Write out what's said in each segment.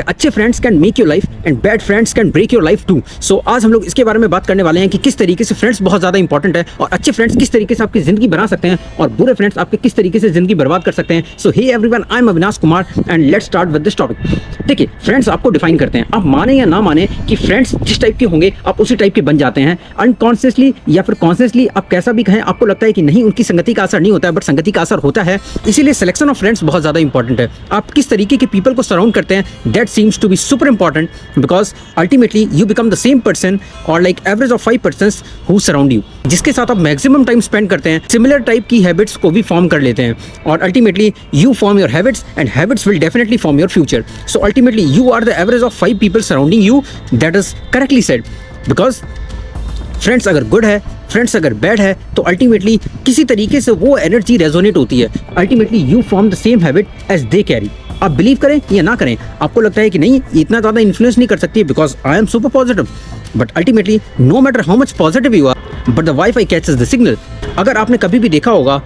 अच्छे friends can make your life and bad friends can break your life too. So आज हम लोग इसके बारे में बात करने वाले हैं कि किस तरीके से फ्रेंड्स बहुत ज़्यादा इंपॉर्टेंट है और अच्छे फ्रेंड्स किस तरीके से आपकी ज़िंदगी बना सकते हैं और बुरे फ्रेंड्स आपके किस तरीके से ज़िंदगी बर्बाद कर सकते हैं। So hey everyone, I am Avinash Kumar and let's start with this topic. देखिए, फ्रेंड्स आपको डिफाइन करते हैं। आप माने या ना माने कि फ्रेंड्स जिस टाइप के होंगे आप उसी टाइप के बन जाते हैं। अनकॉन्शियसली या फिर कॉन्शियसली आप कैसा भी कहें, आपको लगता है कि नहीं उनकी संगति का असर नहीं होता है, बट संगति का असर होता है। इसीलिए सिलेक्शन ऑफ फ्रेंड्स बहुत ज़्यादा इंपॉर्टेंट है। आप किस तरीके के पीपल को सराउंड करते हैं, that seems to be super important because ultimately you become the same person और like average of 5 persons who surround you. जिसके साथ आप मैक्सिमम टाइम स्पेंड करते हैं, सिमिलर टाइप की हैबिट्स को भी फॉर्म कर लेते हैं और ultimately you form your habits and habits will definitely form your future. So ultimately you are the average of 5 people surrounding you. That is correctly said because friends अगर good है, friends अगर bad है, तो ultimately किसी तरीके से वो energy resonate होती है। Ultimately you form the same habit as they carry. आप बिलीव करें या ना करें, आपको लगता है कि नहीं इतना ज़्यादा इन्फ्लुएंस नहीं कर सकती because I am super positive, but ultimately no matter how much positive you are but the wifi catches the signal. अगर आपने कभी भी देखा होगा,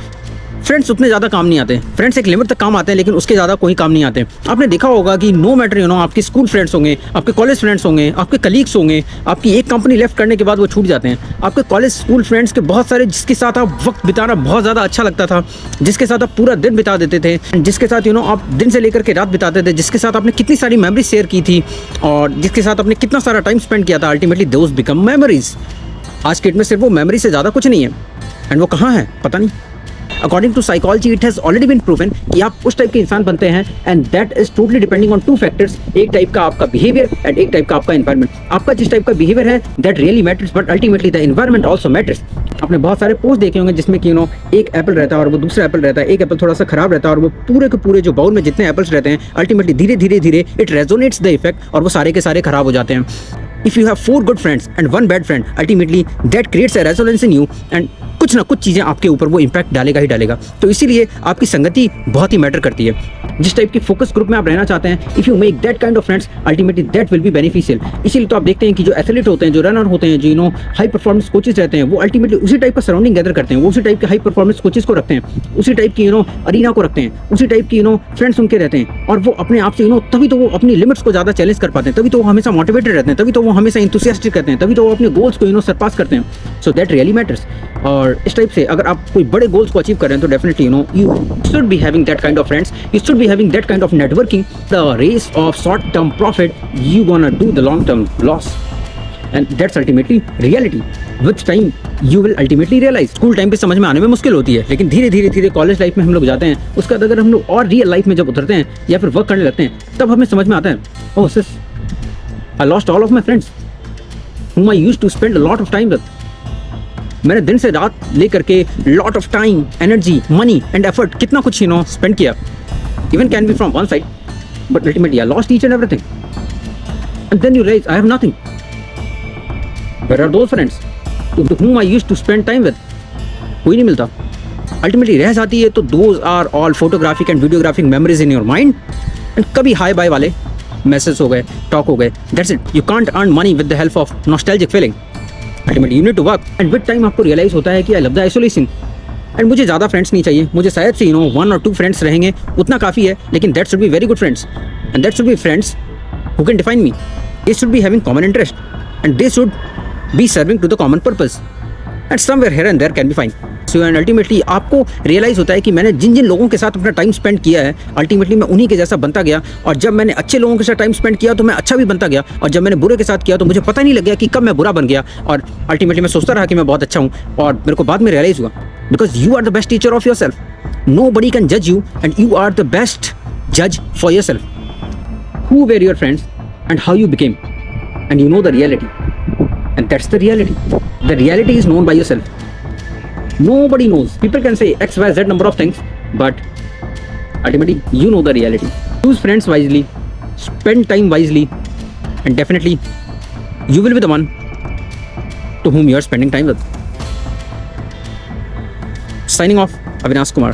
फ्रेंड्स उतने ज़्यादा काम नहीं आते। फ्रेंड्स एक लिमिट तक काम आते हैं लेकिन उसके ज़्यादा कोई काम नहीं आते। आपने देखा होगा कि नो मैटर आपके स्कूल फ्रेंड्स होंगे, आपके कॉलेज फ्रेंड्स होंगे, आपके कलीग्स होंगे, आपकी एक कंपनी लेफ्ट करने के बाद वो छूट जाते हैं। आपके कॉलेज स्कूल फ्रेंड्स के बहुत सारे जिसके साथ आप वक्त बिताना बहुत ज़्यादा अच्छा लगता था, जिसके साथ आप पूरा दिन बिता देते थे, जिसके साथ आप दिन से लेकर के रात बिताते थे, जिसके साथ आपने कितनी सारी मेमोरीज शेयर की थी और जिसके साथ आपने कितना सारा टाइम स्पेंड किया था, अल्टीमेटली दोज बिकम मेमोरीज। आज के डेट में सिर्फ वो मेमोरी से ज़्यादा कुछ नहीं है एंड वो कहाँ है पता नहीं। According to psychology it has already been proven कि आप उस टाइप के इंसान बनते हैं and that is totally depending on 2 factors. एक टाइप का आपका बिहेवियर एंड एक टाइप का आपका एनवायरनमेंट। आपका जिस टाइप का बिहेवियर है that really matters but ultimately the environment also matters. आपने बहुत सारे पोस्ट देखे होंगे जिसमें कि एक एप्पल रहता है और वो दूसरा एप्पल रहता है, एक एप्पल थोड़ा सा खराब रहता है और वो पूरे के पूरे जो बाउल में जितने एप्पल्स रहते हैं अल्टीमेटली धीरे धीरे धीरे इट रेजोनेट्स द इफेक्ट और वो सारे के सारे खराब हो जाते हैं। If you have 4 good friends and 1 bad friend, ultimately that creates a resonance in you and कुछ ना कुछ चीज़ें आपके ऊपर वो इम्पैक्ट डालेगा ही डालेगा। तो इसीलिए आपकी संगति बहुत ही मैटर करती है। जिस टाइप की फोकस ग्रुप में आप रहना चाहते हैं, if you make that kind of friends ultimately that will be beneficial. इसीलिए तो आप देखते हैं कि जो एथलीट होते हैं, जो रनर होते हैं, जो हाई परफॉर्मेंस कोचेस रहते हैं, वो अल्टीमेटली उसी टाइप का सराउंडिंग गैदर करते हैं। वो उसी टाइप के हाई परफॉर्मेंस कोचेस को रखते हैं, उसी टाइप की अरीना को रखते हैं, उसी टाइप की फ्रेंड्स उनके रहते हैं और वो अपने आप से तभी तो वो अपनी लिमिट्स को ज़्यादा चैलेंज कर पाते हैं, तभी तो वो हमेशा मोटिवेटेड रहते हैं, तभी तो वो हमेशा इंथुसियास्टिक करते हैं, तभी तो वो अपने गोल्स को सरपास करते हैं। So that really matters. और इस टाइप से अगर आप कोई बड़े गोल्स को अचीव कर रहे हैं तो definitely you should be having that kind of friends, you should be having that kind of networking. The race of short term profit you gonna do the long term loss and that's ultimately reality with time you will ultimately realise. School time पे समझ में आने में मुश्किल होती है लेकिन धीरे धीरे धीरे कॉलेज लाइफ में हम लोग जाते हैं, उसके बाद अगर हम लोग और रियल लाइफ में जब उतरते हैं या फिर वर्क करने लगते हैं तब हमें समझ में आता है, oh sis I lost all of my friends whom I used to spend a lot of time with। मैंने दिन से रात लेकर के lot of time, energy, money and effort कितना कुछ spend किया, even can be from one side, but ultimately I lost each and everything and then you realize I have nothing। Where are those friends to whom I used to spend time with? कोई नहीं मिलता। Ultimately रह जाती है तो those are all photographic and videographic memories in your mind and कभी hi bye वाले message हो गए, टॉक हो गए, that's it. You can't earn money with the help of nostalgic feeling. Ultimately you need to work and with time आपको realise होता है कि I love the isolation and मुझे ज़्यादा फ्रेंड्स नहीं चाहिए। मुझे शायद से 1 और 2 फ्रेंड्स रहेंगे, उतना काफ़ी है, लेकिन that should be very good friends and that should be friends who can define me. They should be having common interest and they should be serving to the common purpose and somewhere here and there can be fine. So and ultimately आपको realise होता है कि मैंने जिन जिन लोगों के साथ अपना time spend किया है अल्टीमेटली मैं उन्हीं के जैसा बनता गया और जब मैंने अच्छे लोगों के साथ टाइम स्पेंड किया तो मैं अच्छा भी बनता गया और जब मैंने बुरे के साथ किया तो मुझे पता नहीं लग गया कि कब मैं बुरा बन गया और अल्टीमेटली मैं सोचता रहा कि मैं बहुत अच्छा हूँ और मेरे को बाद में रियलाइज़ हुआ because you are the best teacher of your self. No buddy can जज you and you are the best जज for your self. Who were your friends and how you became and you know the reality and that's the reality. The reality is known by your self. Nobody knows. People can say X, Y, Z number of things, but ultimately you know the reality. Choose friends wisely, spend time wisely, and definitely you will be the one to whom you are spending time with. Signing off, Avinash Kumar.